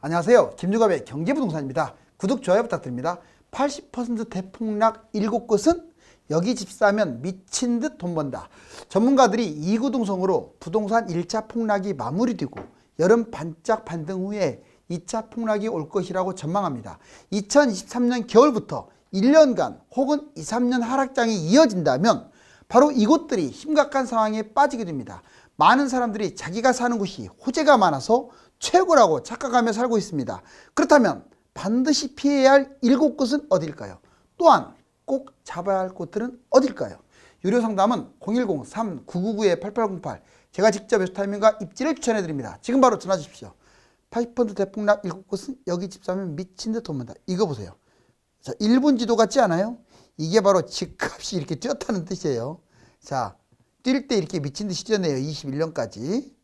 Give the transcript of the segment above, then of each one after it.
안녕하세요. 김주갑의 경제부동산입니다. 구독, 좋아요 부탁드립니다. 80% 대폭락 7곳은 여기 집 사면 미친 듯 돈 번다. 전문가들이 2구 동성으로 부동산 1차 폭락이 마무리되고 여름 반짝 반등 후에 2차 폭락이 올 것이라고 전망합니다. 2023년 겨울부터 1년간 혹은 2, 3년 하락장이 이어진다면 바로 이곳들이 심각한 상황에 빠지게 됩니다. 많은 사람들이 자기가 사는 곳이 호재가 많아서 최고라고 착각하며 살고 있습니다. 그렇다면 반드시 피해야 할 7곳은 어딜까요? 또한 꼭 잡아야 할 곳들은 어딜까요? 유료 상담은 010-3999-8808 제가 직접 에스타이밍과 입지를 추천해 드립니다. 지금 바로 전화 주십시오. 80% 대폭락 7곳은 여기 집 사면 미친 듯 돈 번다. 이거 보세요. 자, 일본 지도 같지 않아요? 이게 바로 집값이 이렇게 뛰었다는 뜻이에요. 자, 뛸 때 이렇게 미친 듯이 뛰었네요. 21년까지.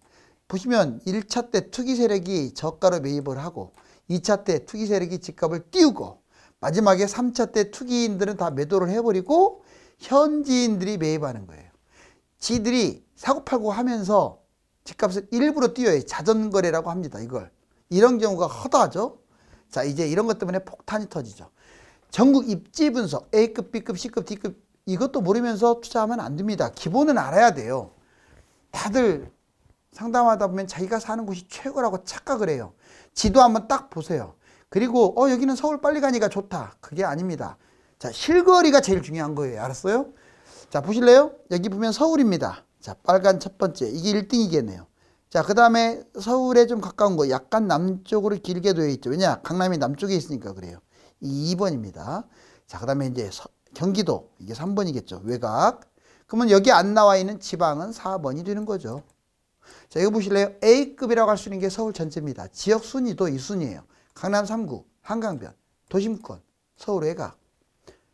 보시면 1차 때 투기 세력이 저가로 매입을 하고 2차 때 투기 세력이 집값을 띄우고 마지막에 3차 때 투기인들은 다 매도를 해버리고 현지인들이 매입하는 거예요. 지들이 사고팔고 하면서 집값을 일부러 띄워요. 자전거래라고 합니다. 이런 경우가 허다하죠. 자, 이제 이런 것 때문에 폭탄이 터지죠. 전국 입지 분석 A급, B급, C급, D급 이것도 모르면서 투자하면 안 됩니다. 기본은 알아야 돼요. 다들 상담하다 보면 자기가 사는 곳이 최고라고 착각을 해요. 지도 한번 딱 보세요. 그리고 여기는 서울 빨리 가니까 좋다. 그게 아닙니다. 자, 실거리가 제일 중요한 거예요. 알았어요? 자, 보실래요? 여기 보면 서울입니다. 자, 빨간 첫 번째. 이게 1등이겠네요. 자, 그 다음에 서울에 좀 가까운 거 약간 남쪽으로 길게 되어 있죠. 왜냐? 강남이 남쪽에 있으니까 그래요. 이 2번입니다. 자, 그 다음에 이제 경기도. 이게 3번이겠죠. 외곽. 그러면 여기 안 나와 있는 지방은 4번이 되는 거죠. 자, 이거 보실래요? A급이라고 할 수 있는 게 서울 전체입니다. 지역 순위도 이 순위예요. 강남 3구, 한강변, 도심권, 서울 외곽.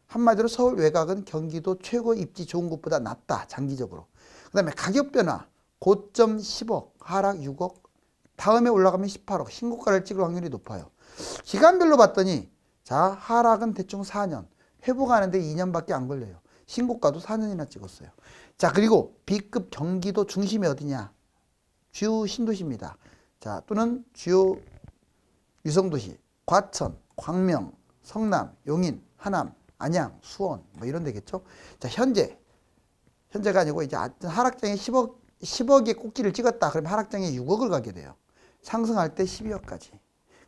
한마디로 서울 외곽은 경기도 최고 입지 좋은 곳보다 낫다. 장기적으로. 그 다음에 가격 변화. 고점 10억, 하락 6억, 다음에 올라가면 18억. 신고가를 찍을 확률이 높아요. 기간별로 봤더니 자, 하락은 대충 4년, 회복하는데 2년밖에 안 걸려요. 신고가도 4년이나 찍었어요. 자, 그리고 B급 경기도 중심이 어디냐? 주요 신도시입니다. 자, 또는 주요 위성도시, 과천, 광명, 성남, 용인, 하남, 안양, 수원 뭐 이런 데겠죠. 자, 현재가 아니고 이제 하락장에 10억의 꼭지를 찍었다. 그러면 하락장에 6억을 가게 돼요. 상승할 때 12억까지.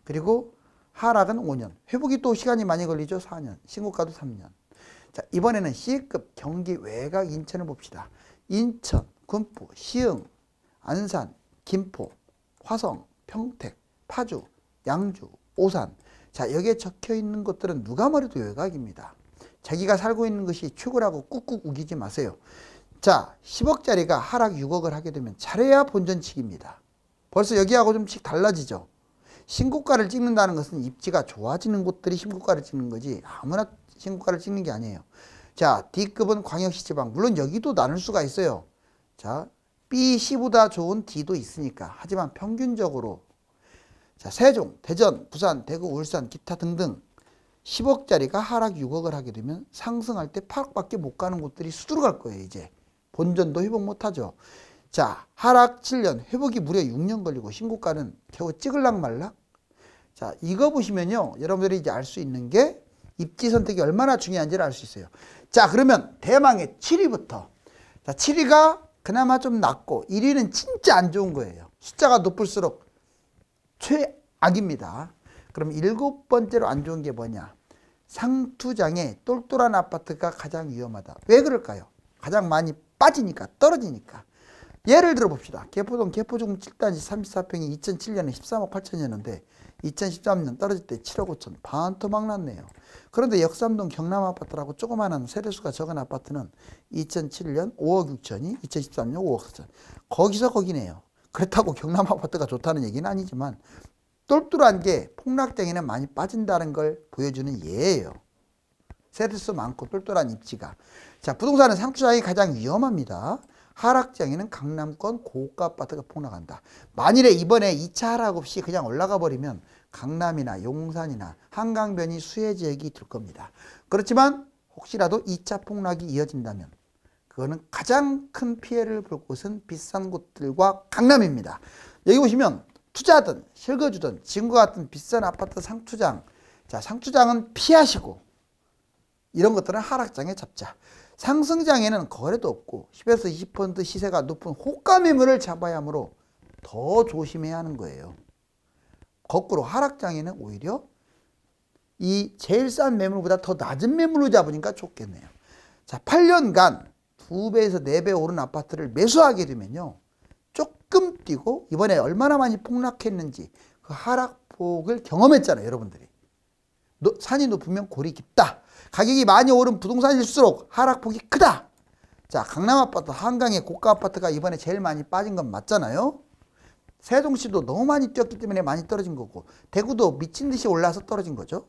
그리고 하락은 5년. 회복이 또 시간이 많이 걸리죠. 4년. 신고가도 3년. 자, 이번에는 C급 경기 외곽 인천을 봅시다. 인천, 군포, 시흥, 안산, 김포, 화성, 평택, 파주, 양주, 오산. 자, 여기에 적혀 있는 것들은 누가 말해도 외곽입니다. 자기가 살고 있는 것이 최고라고 꾹꾹 우기지 마세요. 자, 10억짜리가 하락 6억을 하게 되면 잘해야 본전치기입니다. 벌써 여기하고 좀씩 달라지죠. 신고가를 찍는다는 것은 입지가 좋아지는 곳들이 신고가를 찍는 거지 아무나 신고가를 찍는 게 아니에요. 자, D급은 광역시 지방. 물론 여기도 나눌 수가 있어요. 자, B, C보다 좋은 D도 있으니까. 하지만 평균적으로 자, 세종, 대전, 부산, 대구, 울산, 기타 등등 10억짜리가 하락 6억을 하게 되면 상승할 때 8억밖에 못 가는 곳들이 수두룩 갈 거예요. 이제 본전도 회복 못하죠. 자, 하락 7년, 회복이 무려 6년 걸리고 신고가는 겨우 찍을락 말락. 자, 이거 보시면요, 여러분들이 이제 알 수 있는 게 입지 선택이 얼마나 중요한지를 알 수 있어요. 자, 그러면 대망의 7위부터. 자, 7위가 그나마 좀 낫고 1위는 진짜 안 좋은 거예요. 숫자가 높을수록 최악입니다. 그럼 7번째로 안 좋은 게 뭐냐? 상투장에 똘똘한 아파트가 가장 위험하다. 왜 그럴까요? 가장 많이 빠지니까, 떨어지니까. 예를 들어 봅시다. 개포동 개포중 7단지 34평이 2007년에 13억 8천이었는데 2013년 떨어질 때 7억 5천. 반토막 났네요. 그런데 역삼동 경남 아파트라고 조그마한 세대수가 적은 아파트는 2007년 5억 6천이 2013년 5억 4천. 거기서 거기네요. 그렇다고 경남 아파트가 좋다는 얘기는 아니지만 똘똘한 게 폭락장에는 많이 빠진다는 걸 보여주는 예예요. 세대수 많고 똘똘한 입지가. 자, 부동산은 상투장이 가장 위험합니다. 하락장에는 강남권 고가 아파트가 폭락한다. 만일에 이번에 2차 하락 없이 그냥 올라가 버리면 강남이나 용산이나 한강변이 수혜 지역이 될 겁니다. 그렇지만 혹시라도 2차 폭락이 이어진다면 그거는 가장 큰 피해를 볼 곳은 비싼 곳들과 강남입니다. 여기 보시면 투자든 실거주든 지금과 같은 비싼 아파트 상투장, 자 상투장은 피하시고 이런 것들은 하락장에 잡자. 상승장에는 거래도 없고 10에서 20% 시세가 높은 호가 매물을 잡아야 하므로 더 조심해야 하는 거예요. 거꾸로 하락장에는 오히려 이 제일 싼 매물보다 더 낮은 매물로 잡으니까 좋겠네요. 자, 8년간 2배에서 4배 오른 아파트를 매수하게 되면요. 조금 뛰고 이번에 얼마나 많이 폭락했는지 그 하락폭을 경험했잖아요. 여러분들이. 산이 높으면 골이 깊다. 가격이 많이 오른 부동산일수록 하락폭이 크다. 자, 강남 아파트, 한강의 고가 아파트가 이번에 제일 많이 빠진 건 맞잖아요. 세종시도 너무 많이 뛰었기 때문에 많이 떨어진 거고 대구도 미친 듯이 올라서 떨어진 거죠.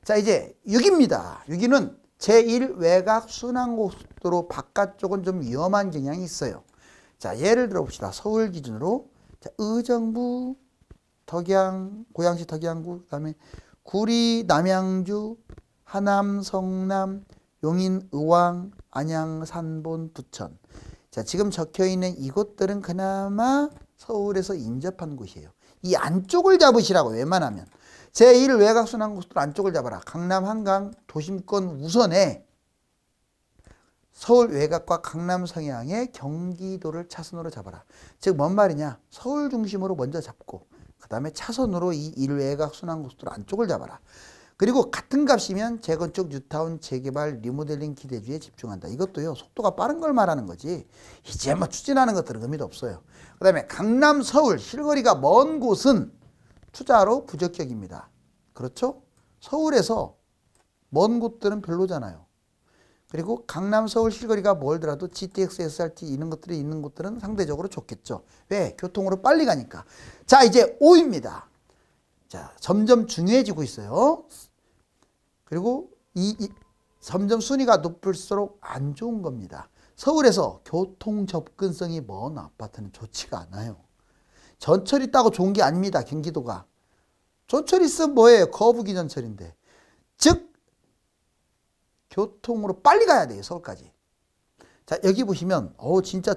자, 이제 6위입니다. 6위는 제1 외곽 순환고속도로 바깥쪽은 좀 위험한 경향이 있어요. 자, 예를 들어 봅시다. 서울 기준으로 자, 의정부, 덕양, 고양시 덕양구, 그다음에 구리, 남양주, 하남, 성남, 용인, 의왕, 안양, 산본, 부천. 자, 지금 적혀있는 이곳들은 그나마 서울에서 인접한 곳이에요. 이 안쪽을 잡으시라고 웬만하면. 제1 외곽순환고속도로 안쪽을 잡아라. 강남, 한강, 도심권 우선에 서울 외곽과 강남 성향의 경기도를 차선으로 잡아라. 즉 뭔 말이냐. 서울 중심으로 먼저 잡고 그 다음에 차선으로 이 1외곽 순환고속도로 안쪽을 잡아라. 그리고 같은 값이면 재건축, 뉴타운, 재개발, 리모델링 기대주에 집중한다. 이것도요. 속도가 빠른 걸 말하는 거지. 이제 뭐 추진하는 것들은 의미도 없어요. 그 다음에 강남, 서울, 실거리가 먼 곳은 투자로 부적격입니다. 그렇죠? 서울에서 먼 곳들은 별로잖아요. 그리고 강남, 서울, 실거리가 멀더라도 GTX, SRT 이런 것들이 있는 곳들은 상대적으로 좋겠죠. 왜? 교통으로 빨리 가니까. 자, 이제 5위입니다. 자, 점점 중요해지고 있어요. 그리고 점점 순위가 높을수록 안 좋은 겁니다. 서울에서 교통 접근성이 먼 아파트는 좋지가 않아요. 전철 있다고 좋은 게 아닙니다. 경기도가. 전철 있으면 뭐예요? 거북이 전철인데. 즉 교통으로 빨리 가야 돼요. 서울까지. 자, 여기 보시면 진짜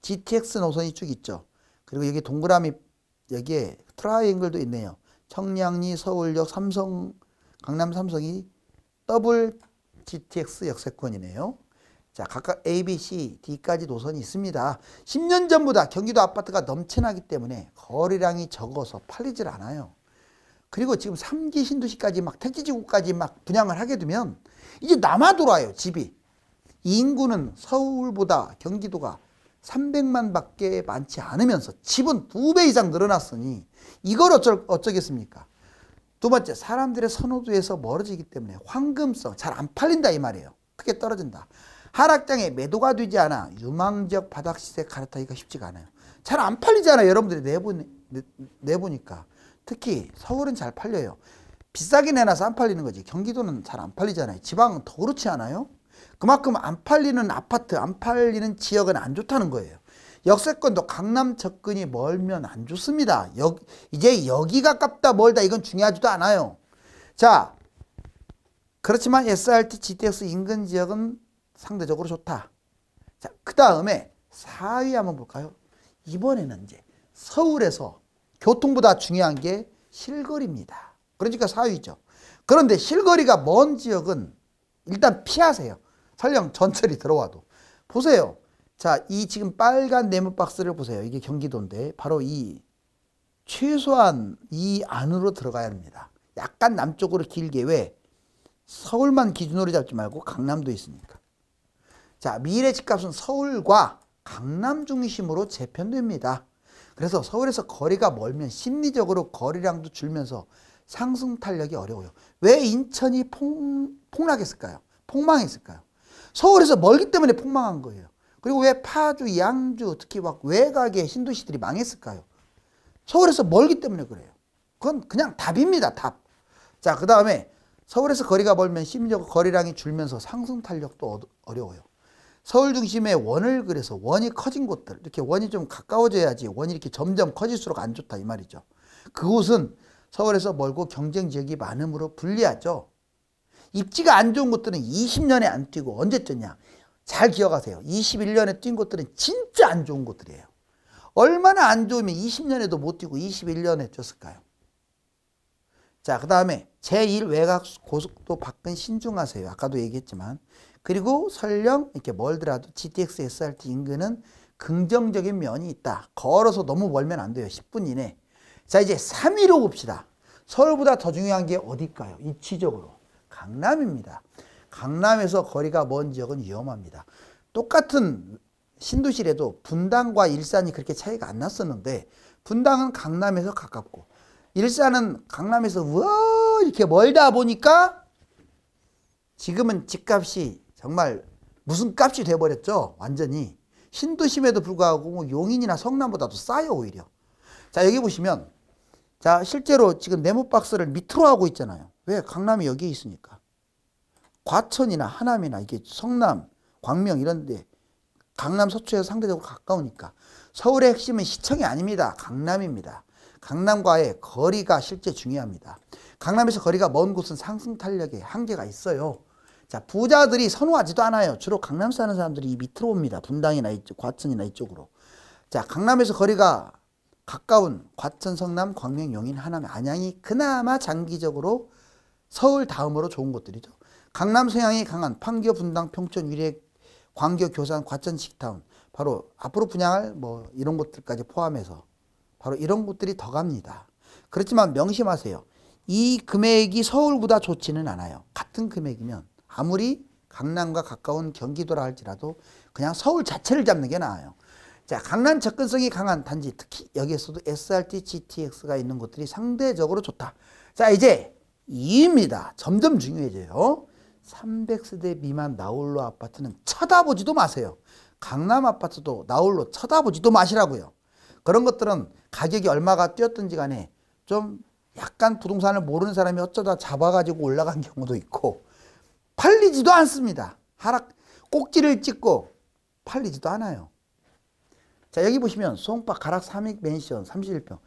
GTX 노선이 쭉 있죠. 그리고 여기 동그라미 여기에 트라이앵글도 있네요. 청량리, 서울역, 삼성, 강남 삼성이 더블 GTX 역세권이네요. 자, 각각 A, B, C, D까지 노선이 있습니다. 10년 전보다 경기도 아파트가 넘쳐나기 때문에 거래량이 적어서 팔리질 않아요. 그리고 지금 3기 신도시까지 막 택지지구까지 막 분양을 하게 되면 이제 남아 돌아요. 집이. 이 인구는 서울보다 경기도가 300만 밖에 많지 않으면서 집은 2배 이상 늘어났으니 이걸 어쩌겠습니까? 두 번째, 사람들의 선호도에서 멀어지기 때문에 황금성 잘 안 팔린다 이 말이에요. 크게 떨어진다. 하락장에 매도가 되지 않아 유망지역 바닥 시세 갈아타기가 쉽지가 않아요. 잘 안 팔리잖아요. 여러분들이 내보니까. 특히 서울은 잘 팔려요. 비싸게 내놔서 안 팔리는 거지. 경기도는 잘 안 팔리잖아요. 지방은 더 그렇지 않아요? 그만큼 안 팔리는 아파트, 안 팔리는 지역은 안 좋다는 거예요. 역세권도 강남 접근이 멀면 안 좋습니다. 이제 여기가 가깝다 멀다 이건 중요하지도 않아요. 자, 그렇지만 SRT, GTX 인근 지역은 상대적으로 좋다. 자, 그 다음에 4위 한번 볼까요? 이번에는 이제 서울에서 교통보다 중요한 게 실거리입니다. 그러니까 4위죠. 그런데 실거리가 먼 지역은 일단 피하세요. 설령 전철이 들어와도. 보세요. 자, 이 지금 빨간 네모 박스를 보세요. 이게 경기도인데 바로 최소한 이 안으로 들어가야 합니다. 약간 남쪽으로 길게. 왜? 서울만 기준으로 잡지 말고 강남도 있으니까. 자, 미래 집값은 서울과 강남 중심으로 재편됩니다. 그래서 서울에서 거리가 멀면 심리적으로 거리량도 줄면서 상승 탄력이 어려워요. 왜 인천이 폭락했을까요? 폭망했을까요? 서울에서 멀기 때문에 폭망한 거예요. 그리고 왜 파주, 양주, 특히 막 외곽의 신도시들이 망했을까요? 서울에서 멀기 때문에 그래요. 그건 그냥 답입니다. 답. 자, 그 다음에 서울에서 거리가 멀면 심리적으로 거리량이 줄면서 상승 탄력도 어려워요. 서울 중심에 원을 그려서 원이 커진 곳들, 이렇게 원이 좀 가까워져야지 원이 이렇게 점점 커질수록 안 좋다 이 말이죠. 그곳은 서울에서 멀고 경쟁 지역이 많으므로 불리하죠. 입지가 안 좋은 곳들은 20년에 안 뛰고 언제 뛰냐? 잘 기억하세요. 21년에 뛴 곳들은 진짜 안 좋은 곳들이에요. 얼마나 안 좋으면 20년에도 못 뛰고 21년에 뛰었을까요? 자, 그 다음에 제1 외곽 고속도 밖은 신중하세요. 아까도 얘기했지만. 그리고 설령 이렇게 멀더라도 GTX SRT 인근은 긍정적인 면이 있다. 걸어서 너무 멀면 안 돼요. 10분 이내. 자, 이제 3위로 봅시다. 서울보다 더 중요한 게 어딜까요? 위치적으로. 강남입니다. 강남에서 거리가 먼 지역은 위험합니다. 똑같은 신도시래도 분당과 일산이 그렇게 차이가 안 났었는데 분당은 강남에서 가깝고 일산은 강남에서 우와 이렇게 멀다 보니까 지금은 집값이 정말 무슨 값이 돼버렸죠. 완전히. 신도심에도 불구하고 뭐 용인이나 성남보다도 싸요 오히려. 자, 여기 보시면 자, 실제로 지금 네모박스를 밑으로 하고 있잖아요. 왜? 강남이 여기에 있으니까. 과천이나 하남이나 이게 성남, 광명 이런 데 강남 서초에서 상대적으로 가까우니까. 서울의 핵심은 시청이 아닙니다. 강남입니다. 강남과의 거리가 실제 중요합니다. 강남에서 거리가 먼 곳은 상승 탄력에 한계가 있어요. 자, 부자들이 선호하지도 않아요. 주로 강남 사는 사람들이 이 밑으로 옵니다. 분당이나 이쪽, 과천이나 이쪽으로. 자, 강남에서 거리가 가까운 과천, 성남, 광명, 용인, 하남, 안양이 그나마 장기적으로 서울 다음으로 좋은 곳들이죠. 강남 성향이 강한 판교, 분당, 평촌, 위례, 광교, 교산, 과천, 식타운 바로 앞으로 분양할 뭐 이런 곳들까지 포함해서 바로 이런 곳들이 더 갑니다. 그렇지만 명심하세요. 이 금액이 서울보다 좋지는 않아요. 같은 금액이면 아무리 강남과 가까운 경기도라 할지라도 그냥 서울 자체를 잡는 게 나아요. 자, 강남 접근성이 강한 단지 특히 여기에서도 SRT, GTX가 있는 곳들이 상대적으로 좋다. 자, 이제 2위입니다. 점점 중요해져요. 300세대 미만 나홀로 아파트는 쳐다보지도 마세요. 강남 아파트도 나홀로 쳐다보지도 마시라고요. 그런 것들은 가격이 얼마가 뛰었든지 간에 좀 약간 부동산을 모르는 사람이 어쩌다 잡아가지고 올라간 경우도 있고 팔리지도 않습니다. 하락 꼭지를 찍고 팔리지도 않아요. 자, 여기 보시면 송파 가락 삼익 맨션 31평.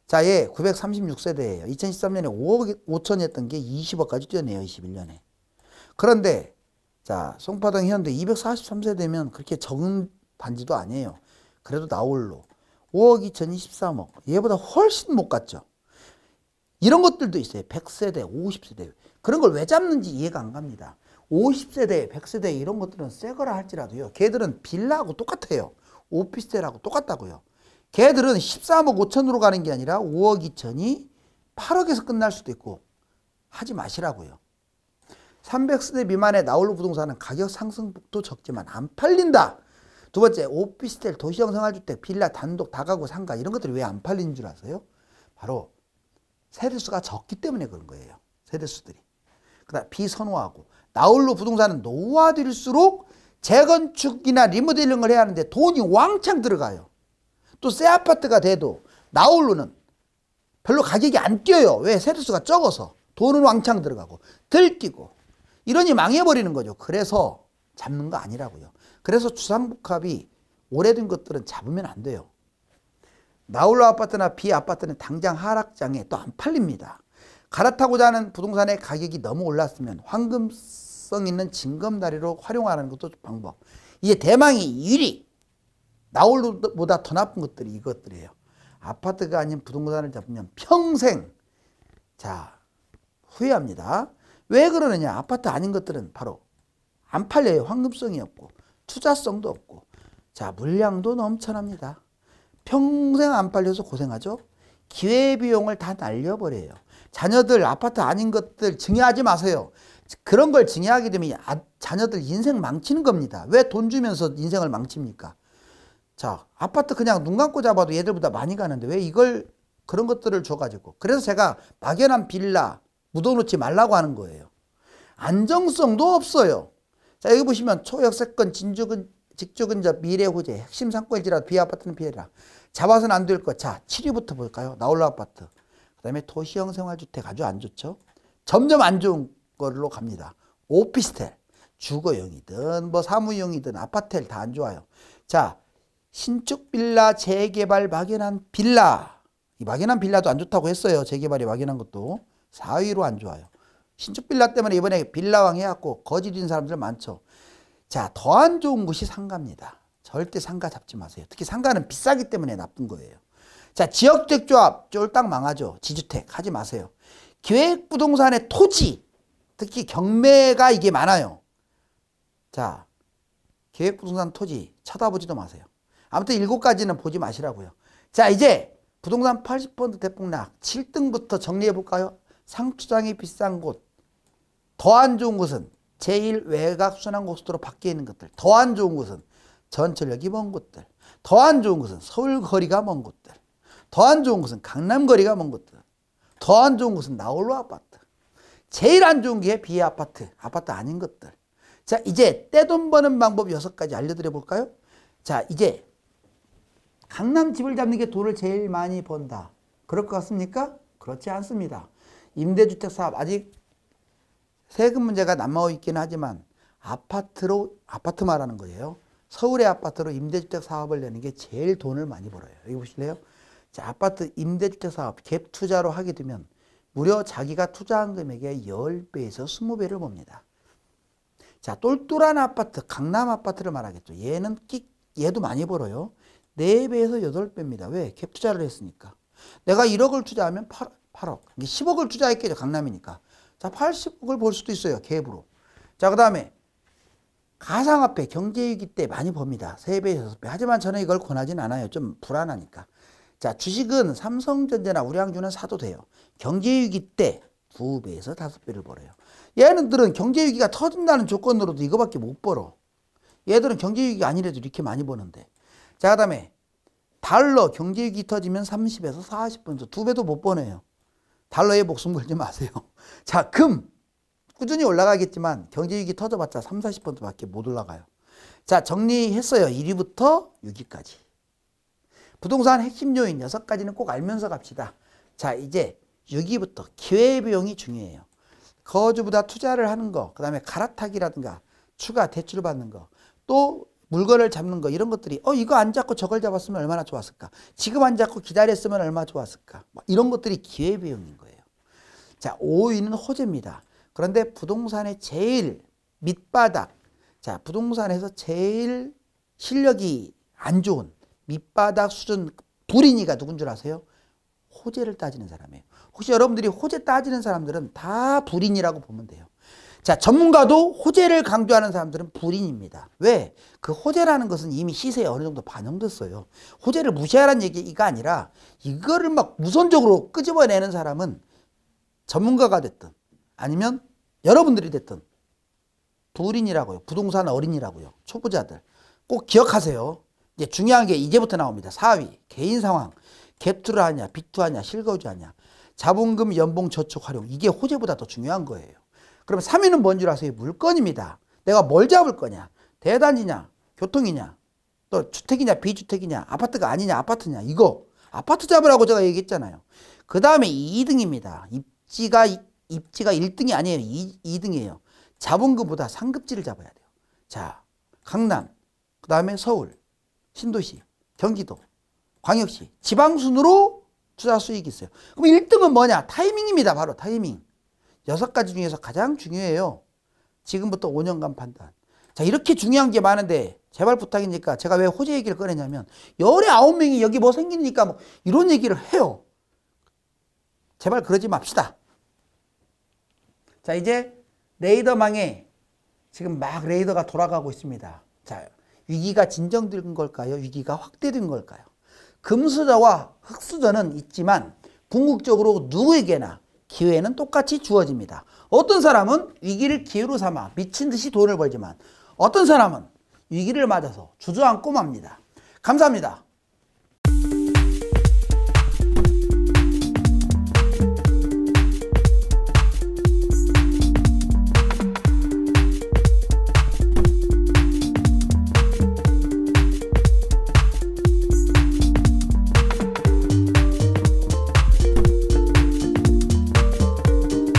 자, 얘 936세대예요. 2013년에 5억 5천이었던 게 20억까지 뛰었네요. 21년에. 그런데 자, 송파동 현대 243세대면 그렇게 적은 단지도 아니에요. 그래도 나홀로 5억 2천 23억. 얘보다 훨씬 못 갔죠. 이런 것들도 있어요. 100세대, 50세대. 그런 걸 왜 잡는지 이해가 안 갑니다. 50세대, 100세대 이런 것들은 새 거라 할지라도요. 걔들은 빌라하고 똑같아요. 오피스텔하고 똑같다고요. 걔들은 13억 5천으로 가는 게 아니라 5억 2천이 8억에서 끝날 수도 있고 하지 마시라고요. 300세대 미만의 나홀로 부동산은 가격 상승폭도 적지만 안 팔린다. 두 번째, 오피스텔, 도시형 생활주택, 빌라, 단독, 다가구, 상가 이런 것들이 왜 안 팔리는 줄 아세요? 바로 세대수가 적기 때문에 그런 거예요. 세대수들이. 그다음 비선호하고 나홀로 부동산은 노후화될수록 재건축이나 리모델링을 해야 하는데 돈이 왕창 들어가요. 또 새 아파트가 돼도 나홀로는 별로 가격이 안 뛰어요. 왜? 세대수가 적어서. 돈은 왕창 들어가고 들뛰고 이러니 망해버리는 거죠. 그래서 잡는 거 아니라고요. 그래서 주상복합이 오래된 것들은 잡으면 안 돼요. 나홀로 아파트나 비아파트는 당장 하락장에 또 안 팔립니다. 갈아타고자 하는 부동산의 가격이 너무 올랐으면 황금성 있는 징검다리로 활용하는 것도 방법. 이게 대망이 1위. 나홀로보다 더 나쁜 것들이 이것들이에요. 아파트가 아닌 부동산을 잡으면 평생 자 후회합니다. 왜 그러느냐. 아파트 아닌 것들은 바로 안 팔려요. 황금성이 없고 투자성도 없고 자 물량도 넘쳐납니다. 평생 안 팔려서 고생하죠. 기회비용을 다 날려버려요. 자녀들 아파트 아닌 것들 증여하지 마세요. 그런 걸 증여하게 되면 자녀들 인생 망치는 겁니다. 왜 돈 주면서 인생을 망칩니까? 자, 아파트 그냥 눈 감고 잡아도 얘들보다 많이 가는데 왜 이걸 그런 것들을 줘가지고. 그래서 제가 막연한 빌라 묻어놓지 말라고 하는 거예요. 안정성도 없어요. 자, 여기 보시면 초역세권, 직주근접, 미래호재, 핵심 상권일지라도 비아파트는 피해라. 잡아서는 안 될 것. 자, 7위부터 볼까요? 나홀로 아파트. 그 다음에 도시형 생활주택 아주 안 좋죠. 점점 안 좋은 걸로 갑니다. 오피스텔, 주거용이든 뭐 사무용이든 아파트텔 다 안 좋아요. 자, 신축 빌라 재개발 막연한 빌라. 이 막연한 빌라도 안 좋다고 했어요. 재개발이 막연한 것도. 4위로 안 좋아요. 신축 빌라 때문에 이번에 빌라왕 해갖고 거짓인 사람들 많죠. 자, 더 안 좋은 곳이 상가입니다. 절대 상가 잡지 마세요. 특히 상가는 비싸기 때문에 나쁜 거예요. 자, 지역주택조합 쫄딱 망하죠. 지주택 하지 마세요. 기획부동산의 토지, 특히 경매가 이게 많아요. 자, 기획부동산 토지 쳐다보지도 마세요. 아무튼 7가지는 보지 마시라고요. 자, 이제 부동산 80% 대폭락 7등부터 정리해 볼까요? 상투장이 비싼 곳, 더 안 좋은 곳은 제1 외곽 순환고속도로 밖에 있는 것들, 더 안 좋은 곳은 전철역이 먼 곳들, 더 안 좋은 곳은 서울 거리가 먼 곳들, 더 안 좋은 곳은 강남 거리가 먼 곳들, 더 안 좋은 곳은 나홀로 아파트, 제일 안 좋은 게 비아파트, 아파트 아닌 것들. 자, 이제 떼돈 버는 방법 6가지 알려드려 볼까요? 자, 이제 강남 집을 잡는 게 돈을 제일 많이 번다. 그럴 것 같습니까? 그렇지 않습니다. 임대주택 사업 아직 세금 문제가 남아 있기는 하지만 아파트 말하는 거예요. 서울의 아파트로 임대주택 사업을 내는 게 제일 돈을 많이 벌어요. 여기 보실래요? 자, 아파트 임대주택 사업 갭 투자로 하게 되면 무려 자기가 투자한 금액의 10배에서 20배를 봅니다. 자, 똘똘한 아파트, 강남 아파트를 말하겠죠. 얘도 많이 벌어요. 4배에서 8배입니다. 왜? 갭 투자를 했으니까. 내가 1억을 투자하면 8억. 10억을 투자했겠죠. 강남이니까. 자, 80억을 벌 수도 있어요. 갭으로. 자, 그 다음에 가상화폐 경제위기 때 많이 법니다. 3배, 6배. 하지만 저는 이걸 권하진 않아요. 좀 불안하니까. 자, 주식은 삼성전자나 우량주는 사도 돼요. 경제위기 때 2배에서 5배를 벌어요. 얘네들은 경제위기가 터진다는 조건으로도 이거밖에 못 벌어. 얘들은 경제위기가 아니래도 이렇게 많이 버는데. 자, 그 다음에 달러 경제위기 터지면 30에서 40%, 2배도 못 버네요. 달러에 목숨 걸지 마세요. 자, 금 꾸준히 올라가겠지만 경제위기 터져봤자 3, 40%밖에 못 올라가요. 자, 정리했어요. 1위부터 6위까지. 부동산 핵심 요인 6가지는 꼭 알면서 갑시다. 자, 이제 6위부터 기회비용이 중요해요. 거주보다 투자를 하는 거, 그 다음에 갈아타기라든가 추가 대출 받는 거, 또 물건을 잡는 거, 이런 것들이 이거 안 잡고 저걸 잡았으면 얼마나 좋았을까, 지금 안 잡고 기다렸으면 얼마나 좋았을까, 이런 것들이 기회비용인 거예요. 자, 5위는 호재입니다. 그런데 부동산의 제일 밑바닥, 자, 부동산에서 제일 실력이 안 좋은 밑바닥 수준 불인이가 누군 줄 아세요? 호재를 따지는 사람이에요. 혹시 여러분들이 호재 따지는 사람들은 다 불인이라고 보면 돼요. 자, 전문가도 호재를 강조하는 사람들은 불인입니다. 왜? 그 호재라는 것은 이미 시세에 어느 정도 반영됐어요. 호재를 무시하라는 얘기가 아니라 이거를 막 무선적으로 끄집어내는 사람은 전문가가 됐든 아니면 여러분들이 됐든 불인이라고요. 부동산 어린이라고요. 초보자들. 꼭 기억하세요. 이제 중요한 게 이제부터 나옵니다. 4위, 개인 상황. 갭투를 하냐, 빅투하냐, 실거주하냐, 자본금, 연봉, 저축, 활용. 이게 호재보다 더 중요한 거예요. 그럼 3위는 뭔 줄 아세요? 물건입니다. 내가 뭘 잡을 거냐, 대단지냐, 교통이냐, 또 주택이냐, 비주택이냐, 아파트가 아니냐, 아파트냐, 이거 아파트 잡으라고 제가 얘기했잖아요. 그 다음에 2등입니다. 입지가 1등이 아니에요. 2등이에요. 자본금보다 상급지를 잡아야 돼요. 자, 강남, 그 다음에 서울, 신도시, 경기도, 광역시, 지방순으로 투자 수익이 있어요. 그럼 1등은 뭐냐? 타이밍입니다. 바로 타이밍. 6가지 중에서 가장 중요해요. 지금부터 5년간 판단. 자, 이렇게 중요한 게 많은데 제발 부탁이니까 제가 왜 호재 얘기를 꺼내냐면 열에 9명이 여기 뭐 생기니까 뭐 이런 얘기를 해요. 제발 그러지 맙시다. 자, 이제 레이더망에 지금 막 레이더가 돌아가고 있습니다. 자, 위기가 진정된 걸까요? 위기가 확대된 걸까요? 금수저와 흑수저는 있지만 궁극적으로 누구에게나 기회는 똑같이 주어집니다. 어떤 사람은 위기를 기회로 삼아 미친 듯이 돈을 벌지만 어떤 사람은 위기를 맞아서 주저앉고 맙니다. 감사합니다.